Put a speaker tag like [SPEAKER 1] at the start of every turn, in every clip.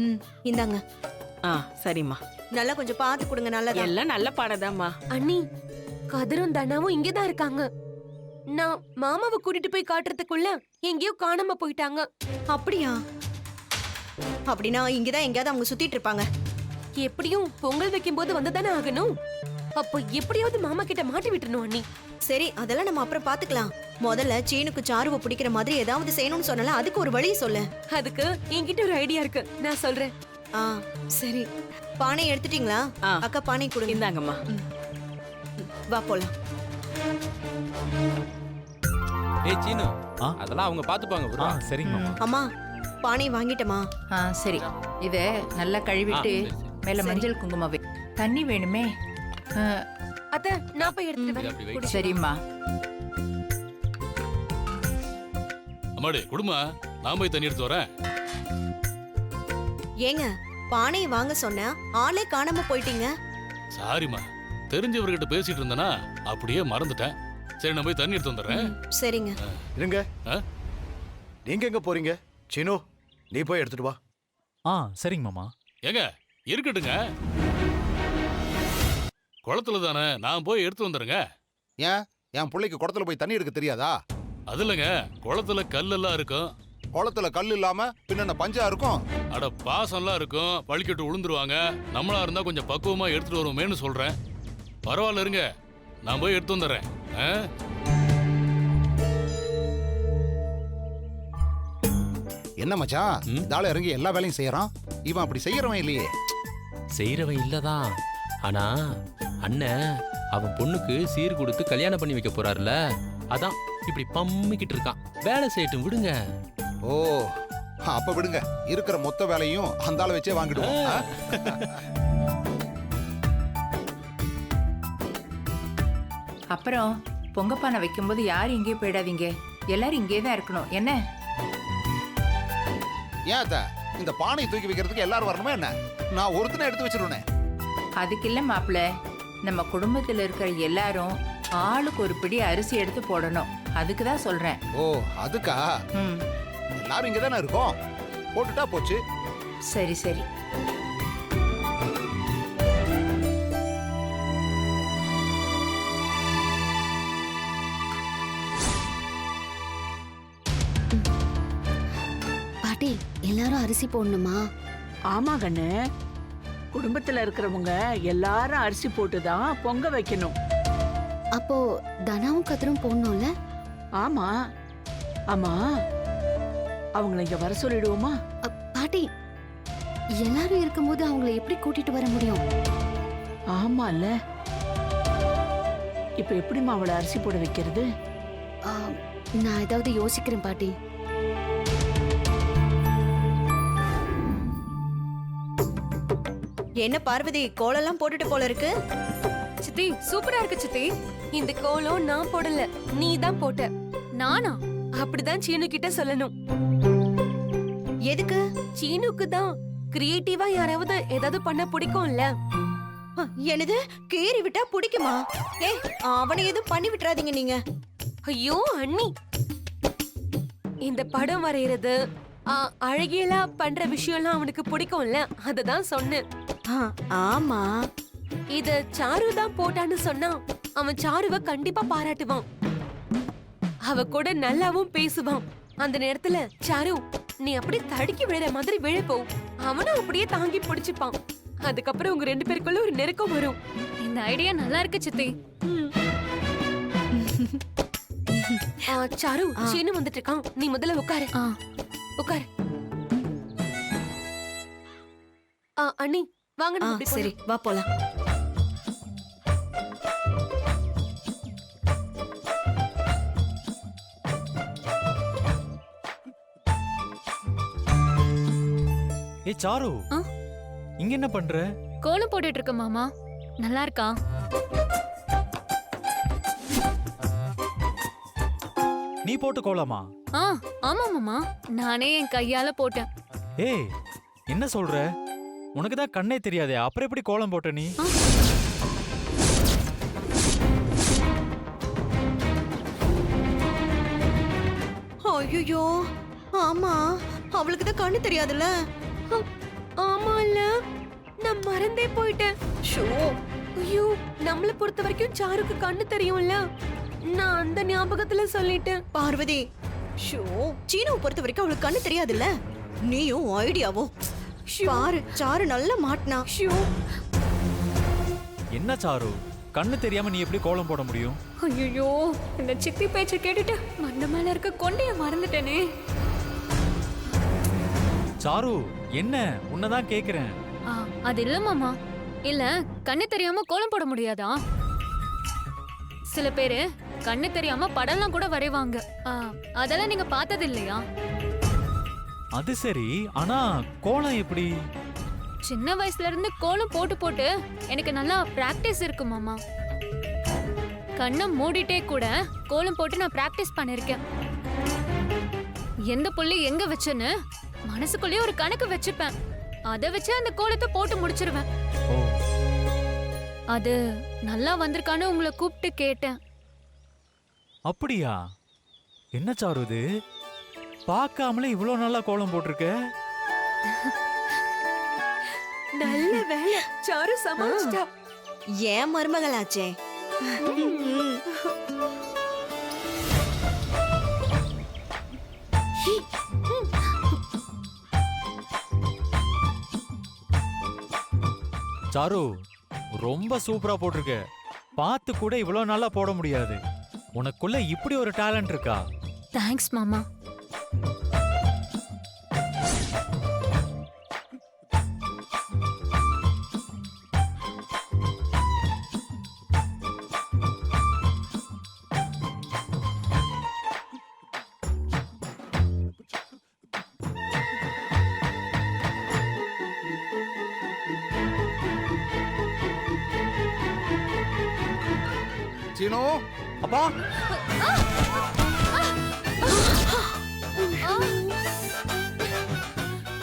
[SPEAKER 1] ம் இந்தாங்க.
[SPEAKER 2] ஆ சரிம்மா.
[SPEAKER 1] நல்லா கொஞ்சம் பார்த்து கொடுங்க. நல்லதா.
[SPEAKER 2] எல்லாம் நல்ல பாடதாம்மா.
[SPEAKER 3] அண்ணி, கதிரும் தனாவும் இங்கதான் இருக்காங்க. நான் மாமாவை கூட்டிட்டு போய் காட்டுறதுக்குள்ள எங்கேயோ காணாம போயிட்டாங்க.
[SPEAKER 1] அப்படியா? அப்படின்னா இங்கதான் எங்கேயாவது அவங்க சுத்திட்டு இருப்பாங்க.
[SPEAKER 3] எப்படியும் பொங்கல் வைக்கும் போது வந்துதானே ஆகணும். அப்போ எப்படியாவது மாமா கிட்ட மாட்டி விட்டுறணும் அண்ணி.
[SPEAKER 1] சரி, அதெல்லாம் நம்ம அப்புறம் பாத்துக்கலாம். முதல்ல சீனுக்கு சாருவை பிடிக்கிற மாதிரி ஏதாவது செய்யணும்னு சொன்னால அதுக்கு ஒரு வழி சொல்லு.
[SPEAKER 3] அதுக்கு என்கிட்ட ஒரு ஐடியா இருக்கு, நான் சொல்றேன்.
[SPEAKER 1] ஆ சரி. பானை எடுத்துட்டீங்களா?
[SPEAKER 2] ஆ.
[SPEAKER 1] அக்கா பானை கொடுங்க.
[SPEAKER 2] இந்தாங்கம்மா.
[SPEAKER 1] வா போலாம்.
[SPEAKER 4] ஏய் சீனு,
[SPEAKER 5] ஆ?
[SPEAKER 4] அதெல்லாம் அவங்க பாத்துப்பாங்க
[SPEAKER 5] ஆ
[SPEAKER 4] விடுறா.
[SPEAKER 5] சரிங்க மாமா.
[SPEAKER 1] அம்மா, பானை வாங்கிட்டமா?
[SPEAKER 6] சரி. இத நல்லா கழுவிட்டு
[SPEAKER 4] ஆ, சரி, சரி.
[SPEAKER 6] மேல
[SPEAKER 1] சரி.
[SPEAKER 6] மஞ்சள் குங்குமம் வை. தண்ணி வேணுமே. ஆ,
[SPEAKER 3] அத்த, நான் போய் எடுத்துட்டு
[SPEAKER 4] இது அப்படி வை.
[SPEAKER 3] வரேன்.
[SPEAKER 6] சரிம்மா.
[SPEAKER 7] அம்மாடி குடுமா, நான் போய் தண்ணி எடுத்து வரேன்.
[SPEAKER 1] ஏங்க, பானையை வாங்க சொன்ன ஆளே காணாம போயிட்டீங்க.
[SPEAKER 7] சாரிம்மா, தெரிஞ்சவர்கிட்ட பேசிட்டு இருந்தேனா அப்படியே மறந்துட்டேன். சரி, நான் போய் தண்ணி எடுத்து வந்துடுறேன்.
[SPEAKER 1] சரிங்க.
[SPEAKER 5] இருங்க.
[SPEAKER 7] ஆ?
[SPEAKER 5] நீங்க எங்க போறீங்க? சீனு, நீ போய் எடுத்துட்டு வா.
[SPEAKER 8] சரிங்க மாமா.
[SPEAKER 7] ஏங்க இருக்கட்டுங்க, குளத்துல தானே, நான் போய் எடுத்து வந்துடுறேங்க.
[SPEAKER 9] ஏன் என் பிள்ளைக்கு குளத்துல போய் தண்ணி எடுக்க தெரியாதா?
[SPEAKER 7] அது இல்லைங்க, குளத்துல கல்லெல்லாம் இருக்கும்.
[SPEAKER 9] குளத்துல கல் இல்லாம பின்ன பஞ்சா இருக்கும்.
[SPEAKER 7] அட பாசம்லாம் இருக்கும், பழிக்கட்டு விழுந்துருவாங்க. நம்மளா இருந்தா கொஞ்சம் பக்குவமா எடுத்துட்டு வருவோமேன்னு சொல்றேன். பரவாயில்ல இருங்க, நான் போய் எடுத்து வந்துடுறேன். ஆ?
[SPEAKER 9] என்ன மச்சான், தாள இறங்கி எல்லா வேலையும் செய்யறான். இவன் அப்படி செய்யறவன் இல்லையே.
[SPEAKER 4] செய்யறவன் இல்லதான். ஆனா அண்ணன் அவன் பொண்ணுக்கு சீர் கொடுத்து கல்யாணம் பண்ணி வைக்க போறாருல, அதான் இப்படி பம்மிக்கிட்டு இருக்கான். வேலை செய்யட்டும் விடுங்க.
[SPEAKER 9] ஓ, அப்ப விடுங்க. இருக்கிற மொத்த வேலையும் அந்த ஆளை வச்சே வாங்கிடுவோம். ஆ?
[SPEAKER 6] அப்புறம் பொங்கப்பானை வைக்கும்போது யாரும் இங்கேயும் போயிடாதீங்க. எல்லாரும் இங்கே தான் இருக்கணும். என்ன?
[SPEAKER 9] ஏன் அத்த, இந்த பானையை தூக்கி வைக்கிறதுக்கு எல்லாரும் வரணுமா என்ன? நான் ஒருத்தனை எடுத்து வச்சிருவேன்.
[SPEAKER 6] அதுக்கு இல்ல மாப்பிள்ள, நம்ம குடும்பத்துல இருக்கிற எல்லாரும் ஆளுக்கு ஒரு பிடி அரிசி எடுத்து போடணும். அதுக்கு தான் சொல்றேன்.
[SPEAKER 9] ஓ, அதுக்கா?
[SPEAKER 6] ம்,
[SPEAKER 9] எல்லாரும் இங்க தானே இருக்கோம், போட்டுட்டா போச்சு.
[SPEAKER 6] சரி சரி.
[SPEAKER 10] பாட்டி, எல்லாரும் அரிசி போடணுமா?
[SPEAKER 2] ஆமா கண்ணு, குடும்பத்துல இருக்கிறவங்க எல்லாரும் அரிசி போட்டுதான் பொங்க வைக்கணும்.
[SPEAKER 10] அப்போ தனாவும் கதிரும் போடணும்ல?
[SPEAKER 2] ஆமா ஆமா, அவங்கள இங்க வர சொல்லிடுவோமா?
[SPEAKER 10] பாட்டி, எல்லாரும் இருக்கும்போது அவங்கள எப்படி கூட்டிட்டு வர முடியும்?
[SPEAKER 2] ஆமால, இப்ப எப்படிம்மா அவளை அரிசி போட வைக்கிறது?
[SPEAKER 10] ஆ, நான் ஏதாவது யோசிக்கிறேன் பாட்டி.
[SPEAKER 1] என்ன பார்வதி, கோலெல்லாம் போட்டுட்டு போல இருக்கு.
[SPEAKER 3] சித்தி, சூப்பரா இருக்கு சித்தி. இந்த கோலம் நான் போடல, நீ தான் போட்ட. நானா? அப்படிதான் சீனு கிட்ட சொல்லணும்.
[SPEAKER 1] எதுக்கு?
[SPEAKER 3] சீனுக்கு தான் கிரியேட்டிவா யாராவது ஏதாவது பண்ண பிடிக்கும்ல.
[SPEAKER 1] என்னது, கீறி விட்டா பிடிக்குமா? ஏ, அவனை எதுவும் பண்ணி விட்டுறாதீங்க நீங்க.
[SPEAKER 3] ஐயோ அண்ணி, இந்த படம் வரைகிறது, அழகியலா பண்ற விஷயம்லாம் அவனுக்கு பிடிக்கும்ல, அததான் சொன்னேன்.
[SPEAKER 1] ஆமா,
[SPEAKER 3] இத சாரு தான் போட்டான்னு சொன்னா அவன் சாருவ கண்டிப்பா பாராட்டுவான். அவ கூட நல்லாவும் பேசுவான். அந்த நேரத்துல சாரு, நீ அப்படியே தடுக்கி விழுற மாதிரி விழப்போ, அவனும் அப்படியே தாங்கி பிடிச்சுப்பான். அதுக்கப்புறம் உங்க ரெண்டு பேருக்குள்ள ஒரு நெருக்கம் வரும்.
[SPEAKER 10] இந்த ஐடியா நல்லா இருக்கு சித்தி.
[SPEAKER 3] சாரு, சீனு வந்துட்டு இருக்கான், நீ முதல்ல உட்காரு. உட்காரு. அண்ணி வாங்க, நம்ம இப்படி
[SPEAKER 1] சரி வா போலாம்.
[SPEAKER 8] ஏய் சாரு, இங்க என்ன பண்ற?
[SPEAKER 10] கோலம் போட்டுட்டு இருக்க மாமா. நல்லா இருக்கா?
[SPEAKER 8] நீ போட்டு கோலமா?
[SPEAKER 10] ஆமா மாமா, நானே என் கையால போட்டேன்.
[SPEAKER 8] ஏய், என்ன சொல்ற? உனக்கு தான் கண்ணே தெரியாதே, அப்புறம் எப்படி கோலம் போட்ட நீ?
[SPEAKER 1] ஐயோ, ஆமா, அவளுக்கு தான் கண்ணு தெரியாதுல்ல.
[SPEAKER 3] மறந்தே போயிட்டேன்.
[SPEAKER 1] ஷோ
[SPEAKER 3] ஐயோ, நம்மள பொறுத்த வரைக்கும் சாருக்கு கண்ணு தெரியும்ல, நான் அந்த ஞாபகத்துல சொல்லிட்டேன்.
[SPEAKER 1] பார்வதி, ஷோ சீனுவை பொறுத்த வரைக்கும் அவளுக்கு கண்ணு தெரியாதுல்ல. நீயும் ஐடியாவும் பாரு, சாரு நல்லா மாட்டினா.
[SPEAKER 3] ஷோ,
[SPEAKER 8] என்ன சாரு, கண்ணு தெரியாம நீ எப்படி கோலம் போட முடியும்?
[SPEAKER 10] ஐயோ, இந்த சித்தி பேச்ச கேட்டுட்டு மண்ட மேல இருக்க கொண்டைய மறந்துட்டேனே.
[SPEAKER 8] சாரு, என்ன உன்னதான் கேக்குறேன்.
[SPEAKER 10] அது இல்ல மாமா. இல்ல, கண்ணு தெரியாம கோலம் போட முடியாதா? சில பேரு கண்ணு தெரியாம படம்லாம் கூட வரைவாங்க. அதெல்லாம் நீங்க பார்த்தது இல்லையா?
[SPEAKER 8] அது சரி, ஆனா கோலம் எப்படி?
[SPEAKER 10] சின்ன வயசுல இருந்து கோலம் போட்டு போட்டு எனக்கு நல்லா பிராக்டிஸ் இருக்கு மாமா. கண்ணை மூடிட்டே கூட கோலம் போட்டு நான் பிராக்டிஸ் பண்ணிருக்கேன். எந்த புள்ளி எங்க வச்சேன்னு மனசுக்குள்ளேயே ஒரு கணக்கு வச்சுப்பேன். அதை வச்சு அந்த கோலத்தை போட்டு முடிச்சிருவேன்.
[SPEAKER 8] ஓ,
[SPEAKER 10] அது நல்லா வந்திருக்கான்னு உங்களை கூப்பிட்டு கேட்டேன்.
[SPEAKER 8] அப்படியா? என்ன சாரு இது, பார்க்காமலே இவ்வளவு நல்லா கோலம் போட்டிருக்க.
[SPEAKER 3] நல்ல வேலை, சாரு சமாளிச்சிட்டா.
[SPEAKER 1] ஏன் மருமகளாச்சே.
[SPEAKER 8] சாரு, ரொம்ப சூப்பரா போட்டிருக்க. பார்த்து கூட இவ்வளவு நல்லா போட முடியாது. உனக்குள்ள இப்படி ஒரு டேலண்ட் இருக்கா?
[SPEAKER 10] தேங்க்ஸ் மாமா.
[SPEAKER 9] சீனு,
[SPEAKER 8] அப்பா,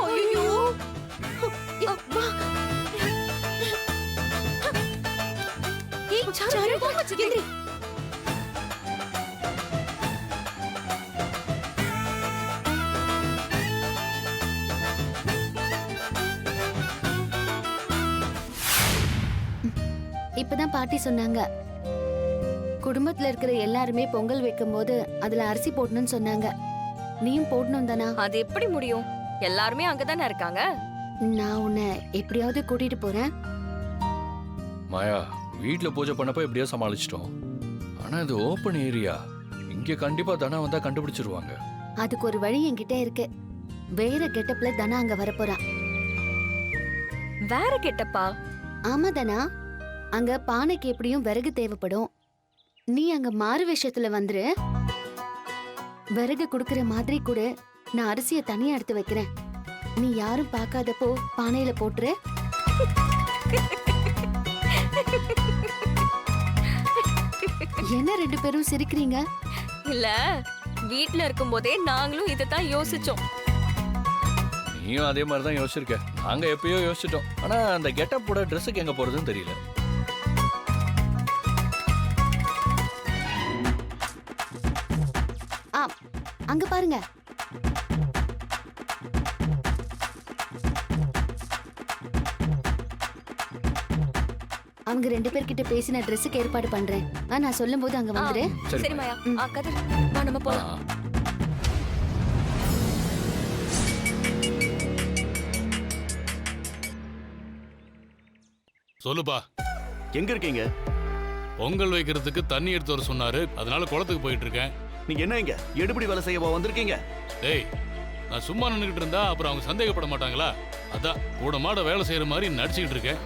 [SPEAKER 1] ஐயோ, சாரு, எந்திரி.
[SPEAKER 10] இப்பதான் பாட்டி சொன்னாங்க, குடும்பத்துல இருக்கிற எல்லாருமே பொங்கல் வைக்கும் போது அதுல அரிசி போடணும்னு சொன்னாங்க. நீயும் போடணும் தானா?
[SPEAKER 11] அது எப்படி முடியும்? எல்லாருமே அங்கதானே இருக்காங்க.
[SPEAKER 10] நான் உன்னை எப்படியாவது கூட்டிட்டு போறேன்.
[SPEAKER 12] மாயா, வீட்ல பூஜை பண்ணப்ப எப்படியோ சமாளிச்சிட்டோம். ஆனா இது ஓப்பன் ஏரியா, இங்க கண்டிப்பா தனா வந்தா கண்டுபிடிச்சிருவாங்க.
[SPEAKER 10] அதுக்கு ஒரு வழி என்கிட்ட இருக்கு. வேற கெட்டப்ல தனா அங்க வரப்போறா.
[SPEAKER 11] வேற கெட்டப்பா?
[SPEAKER 10] ஆமா தனா, அங்க பானைக்கு எப்படியும் விறகு தேவைப்படும். நீ அங்க மாறு வேஷத்துல வந்துரு. விறகு குடுக்கற மாதிரி கூட நான் அரிசிய தனியா எடுத்து வைக்கிறேன். நீ யாரும் பார்க்காதப்போ பானையில போட்டுரு. என்ன ரெண்டு பேரும் சிரிக்கிறீங்க?
[SPEAKER 11] இல்ல, வீட்ல இருக்கும்போதே நாங்களும் இதைத்தான் யோசிச்சோம்.
[SPEAKER 12] நீயும் அதே மாதிரி தான் யோசிச்சிருக்க. நாங்க எப்பயோ யோசிச்சிட்டோம். ஆனா அந்த கெட்டப்போட ட்ரெஸ்ஸுக்கு எங்க போறதுன்னு தெரியல.
[SPEAKER 10] அங்க பாருங்க. அவங்க ரெண்டு பேர்கிட்ட பேசி நான் ட்ரெஸ்ஸுக்கு ஏற்பாடு பண்றேன். நான் சொல்லும் போது அங்க வந்துரு.
[SPEAKER 11] சரி மாயா. கதிர், வா நம்ம போலாம்.
[SPEAKER 7] சொல்லுப்பா,
[SPEAKER 5] எங்க இருக்கீங்க?
[SPEAKER 7] பொங்கல் வைக்கிறதுக்கு தண்ணி எடுத்து வர சொன்னாரு, அதனால குளத்துக்கு போயிட்டு இருக்கேன்.
[SPEAKER 5] நீங்க என்ன இங்க எடுபடி வேலை செய்யவா வந்திருக்கீங்க?
[SPEAKER 7] டேய், நான் சும்மா நின்னுகிட்டு இருந்தா அப்புறம் அவங்க சந்தேகப்பட மாட்டாங்களா? அதான் கூட மாட வேலை செய்யற மாதிரி நடிச்சுக்கிட்டு இருக்கேன்.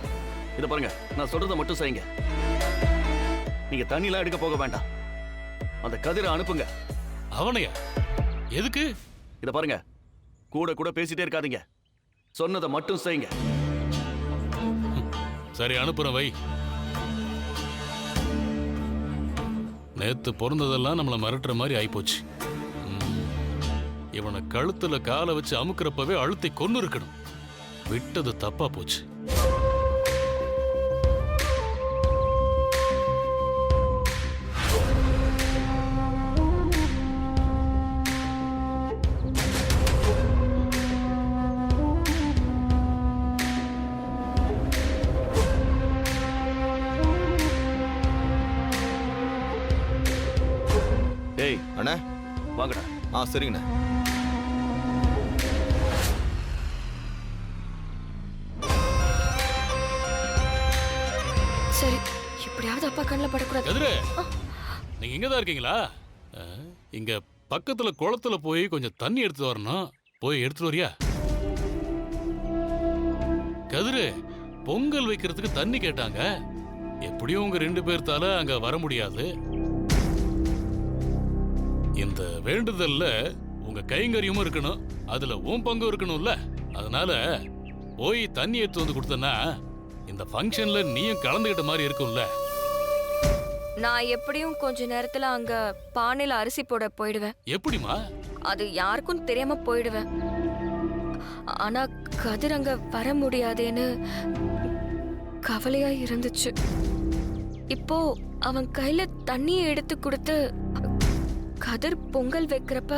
[SPEAKER 5] இத பாருங்க, நான் சொல்றத மட்டும் செய்யுங்க. நீங்க தண்ணிலாம் எடுக்க போக வேண்டாம். அந்த கதிரை அனுப்புங்க.
[SPEAKER 7] அவனையா? எதுக்கு?
[SPEAKER 5] இத பாருங்க, கூட கூட பேசிட்டே இருக்காதீங்க. சொன்னதை மட்டும் செய்யுங்க.
[SPEAKER 7] சரி, அனுப்புறேன், வை. நேத்து பிறந்ததெல்லாம் நம்மள மிரட்டுற மாதிரி ஆயிப்போச்சு. இவனை கழுத்துல காலை வச்சு அமுக்கிறப்பவே அழுத்தி கொன்னு இருக்கணும். விட்டது தப்பா போச்சு.
[SPEAKER 5] வாங்கடா.
[SPEAKER 9] சரிங்கண்ணே.
[SPEAKER 11] சரி, எப்படியாவது அப்பா கண்ணில் படக்கூடாது.
[SPEAKER 7] கதிரு, நீங்க இங்க தான் இருக்கீங்களா? இங்க பக்கத்துல குளத்துல போய் கொஞ்சம் தண்ணி எடுத்து வரணும். போய் எடுத்துட்டு வரியா? கதிரு, பொங்கல் வைக்கிறதுக்கு தண்ணி கேட்டாங்க. எப்படியும் உங்க 2 பேர்த்தால அங்க வர முடியாது. இந்த வேண்டுதல்ல உங்க கைங்கரியமும் இருக்கணும், அதுல உன் பங்கும் இருக்கணும்ல. அதனால போய் தண்ணி எடுத்து வந்து கொடுத்தனா இந்த ஃபங்க்ஷன்ல நீயும் கலந்துகிட்ட மாதிரி இருக்கும்ல.
[SPEAKER 11] நான் எப்படியும் கொஞ்ச நேரத்துல அங்க பானையில அரிசி போட போயிடுவேன்.
[SPEAKER 7] எப்படிமா?
[SPEAKER 11] அது யாருக்கும் தெரியாம போயிடுவேன். ஆனா கதிர் அங்க வர முடியாதேன்னு கவலையா இருந்துச்சு. இப்போ அவன் கையில தண்ணியை எடுத்து கொடுத்து கதிர் பொங்கல் வைக்கிறப்ப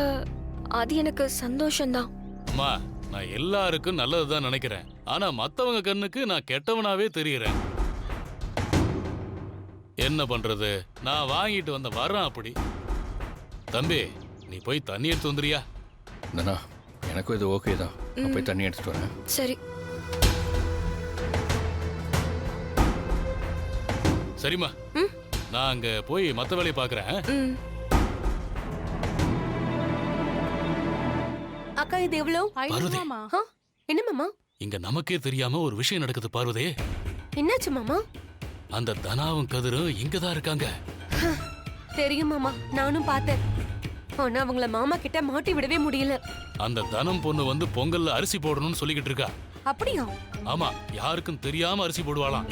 [SPEAKER 11] அது எனக்கு சந்தோஷம்தான்.
[SPEAKER 7] அம்மா, நான் எல்லாருக்கும் நல்லதுதான் நினைக்கிறேன். ஆனா மத்தவங்க கண்ணுக்கு நான் கெட்டவனாவே தெரியுறேன். என்ன பண்றது? நான் வாங்கிட்டு வந்த வரேன். அப்படி தம்பி, நீ போய் தண்ணி எடுத்து வந்துறியா?
[SPEAKER 12] தனா, எனக்கும் இது ஓகே தான். நான் போய் தண்ணி எடுத்துட்டு வரேன்.
[SPEAKER 11] சரி
[SPEAKER 7] சரிம்மா, நான் அங்க போய் மத்த வேலையை பாக்குறேன்.
[SPEAKER 3] அக்கா, இது எவ்வளவு?
[SPEAKER 7] பார்வதி,
[SPEAKER 3] என்ன மாமா?
[SPEAKER 7] இங்க நமக்கே தெரியாம ஒரு விஷயம் நடக்குது பார்வதி.
[SPEAKER 3] என்னாச்சு மாமா?
[SPEAKER 7] அந்த தனாவும் கதிரும் இங்கதான் இருக்காங்க.
[SPEAKER 3] தெரியும் மாமா, நானும் பார்த்தேன். ஆனா அவங்கள மாமா கிட்ட மாட்டி விடவே முடியல.
[SPEAKER 7] அந்த தனம் பொண்ணு வந்து பொங்கல்ல அரிசி போடணும்னு சொல்லிக்கிட்டு இருக்கா.
[SPEAKER 3] அப்படியா?
[SPEAKER 7] ஆமா, யாருக்கும் தெரியாம அரிசி போடுவாளாம்.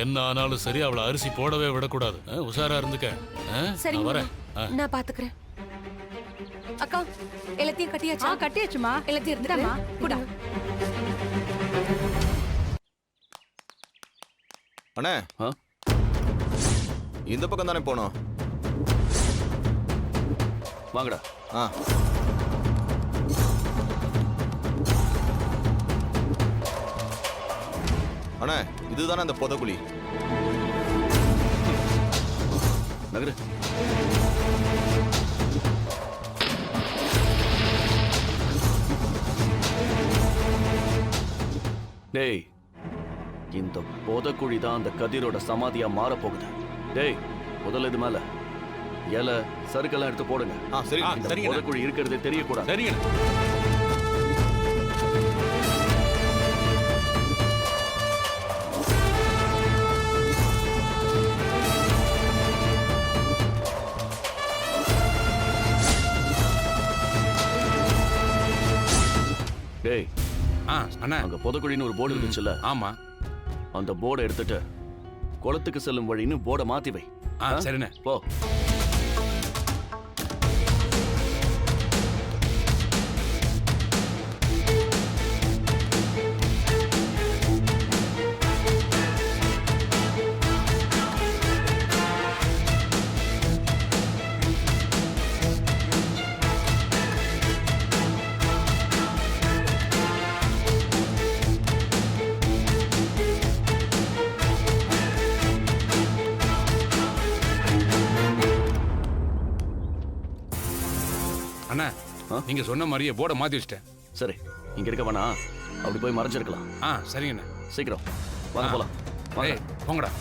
[SPEAKER 7] என்ன ஆனாலும் சரி, அவளை அரிசி போடவே விடக்கூடாது. உஷாரா இருந்துக்க.
[SPEAKER 3] சரி,
[SPEAKER 7] நான் வரேன்.
[SPEAKER 3] நான் பாத்துக்கிறேன். அக்கா, எல்லாத்தையும் கட்டியாச்சா?
[SPEAKER 2] கட்டியாச்சுமா.
[SPEAKER 3] எல்லாத்தையும் எடுத்துடமா? குடா.
[SPEAKER 9] அண்ணே, இந்த பக்கம் தானே போனோம்.
[SPEAKER 5] வாங்கடா.
[SPEAKER 9] அண்ணே, இதுதானே அந்த புதக்குழி.
[SPEAKER 5] நகரு. டேய், இந்த புதக்குழி தான் அந்த கதிரோட சமாதியா மாறப்போகுது. டேய், முதல்ல இது மேல இலை சறுக்கெல்லாம் எடுத்து போடுங்க.
[SPEAKER 9] சரி.
[SPEAKER 5] இந்த புதக்குழி இருக்கிறதே தெரியக்கூடாது.
[SPEAKER 7] சரிங்க.
[SPEAKER 5] டேய்,
[SPEAKER 7] அண்ணா,
[SPEAKER 5] அங்க புதக்குழின்னு ஒரு போர்டு இருந்துச்சுல்ல?
[SPEAKER 7] ஆமா.
[SPEAKER 5] அந்த போர்டை எடுத்துட்டு குளத்துக்கு செல்லும் வழின்னு போர்டை மாத்தி வை.
[SPEAKER 7] சரிண்ணே.
[SPEAKER 5] போ.
[SPEAKER 7] அண்ணா, நீங்க சொன்ன மாதிரியே போர்டை மாத்தி வச்சிட்டேன்.
[SPEAKER 5] சரி, இங்க இருக்க வேணா, அப்படி போய் மறைஞ்சிருக்கலாம்.
[SPEAKER 7] சரிங்கண்ணா.
[SPEAKER 5] சீக்கிரம் வாங்க, போலாம்.
[SPEAKER 7] போங்கடா.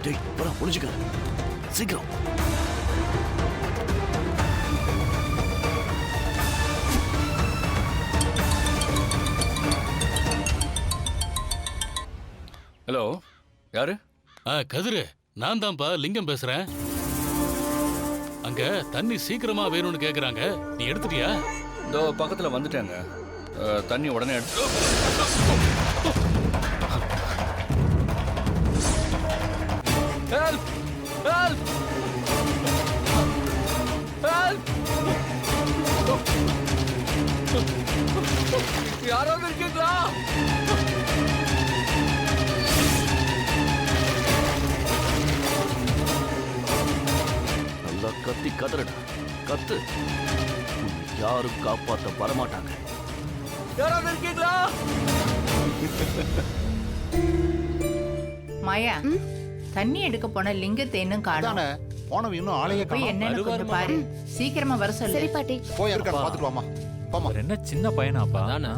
[SPEAKER 5] டேய், போடா, ஒளிஞ்சுக்க. சீக்கிரம்.
[SPEAKER 12] ஹலோ, யாரு?
[SPEAKER 7] கதிரு, நான் தான்ப்பா லிங்கம் பேசுறேன். அங்க தண்ணி சீக்கிரமா வேணும்னு கேக்குறாங்க. நீ எடுத்துட்டியா?
[SPEAKER 12] இதோ பக்கத்துல வந்துட்டேங்க. தண்ணி உடனே எடுத்து. Help! Help! Help! யாராவது இருக்கீங்களா?
[SPEAKER 5] நல்லா கத்தி கதறடா, கத்து. உன்னை யாரும் காப்பாத்த வரமாட்டாங்க.
[SPEAKER 12] யாராவது இருக்கீங்களா?
[SPEAKER 6] மாயா தண்ணி எடுக்க போன லிங்கத்தை இன்னும் காணோம்.
[SPEAKER 9] தானே போனவன் இன்னும் ஆளையே
[SPEAKER 6] போய்
[SPEAKER 9] காணோம்.
[SPEAKER 6] என்னன்னு கொஞ்சம் பாரு. சீக்கிரமா வர சொல்லு.
[SPEAKER 10] சரி பாட்டி.
[SPEAKER 9] போய் இருக்க பாத்துட்டு வாமா. போமா.
[SPEAKER 8] அவர் என்ன சின்ன பையனாப்பா?
[SPEAKER 4] அதானே.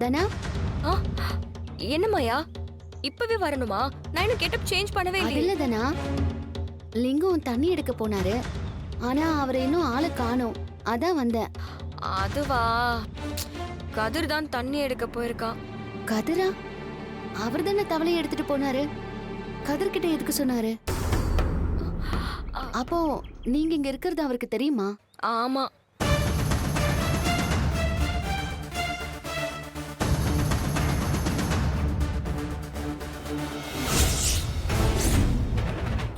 [SPEAKER 10] தனா
[SPEAKER 11] ஆ, என்ன மாயா இப்பவே வரணுமா? நான் இன்னும் கெட்டப் சேஞ்ச் பண்ணவே
[SPEAKER 10] அது
[SPEAKER 11] இல்லை.
[SPEAKER 10] இல்ல தனா, லிங்கம் தண்ணி எடுக்க போனாரு. ஆனா அவரை இன்னும் ஆளை காணோம். அதான் வந்தேன்.
[SPEAKER 11] அதுவா, கதிர் தான் தண்ணி எடுக்க போயிருக்கான்.
[SPEAKER 10] கதிரா? அவர் தானே தவளையை எடுத்துட்டு போனாரு. கதிர்கிட்ட எதுக்கு சொன்னாரு? அப்போ நீங்க இங்க இருக்கிறது அவருக்கு தெரியுமா?
[SPEAKER 11] ஆமா.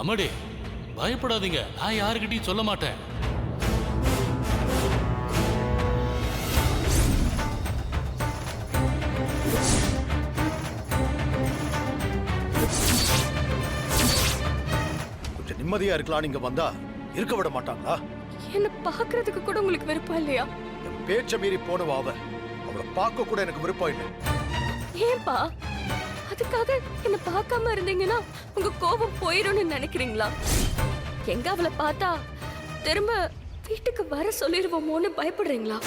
[SPEAKER 7] அம்மாடி பயப்படாதீங்க, நான் யாருக்கிட்டையும் சொல்ல மாட்டேன்.
[SPEAKER 13] கொஞ்சம் நிம்மதியா இருக்கலாம். நீங்க வந்தா இருக்க விட மாட்டாங்களா?
[SPEAKER 11] என்ன பாக்குறதுக்கு கூட உங்களுக்கு விருப்பம் இல்லையா?
[SPEAKER 13] என் பேச்ச மீறி போனவ அவளை பார்க்க கூட எனக்கு விருப்பம் இல்லை.
[SPEAKER 11] ஏன்பா அதுக்காக என்ன பார்க்காம இருந்தீங்கன்னா உங்க கோபம் போயிரும்னு நினைக்கிறீங்களா? எங்க அவளை பார்த்தா திரும்ப வீட்டுக்கு வர சொல்லிடுவோமோன்னு பயப்படுறீங்களா?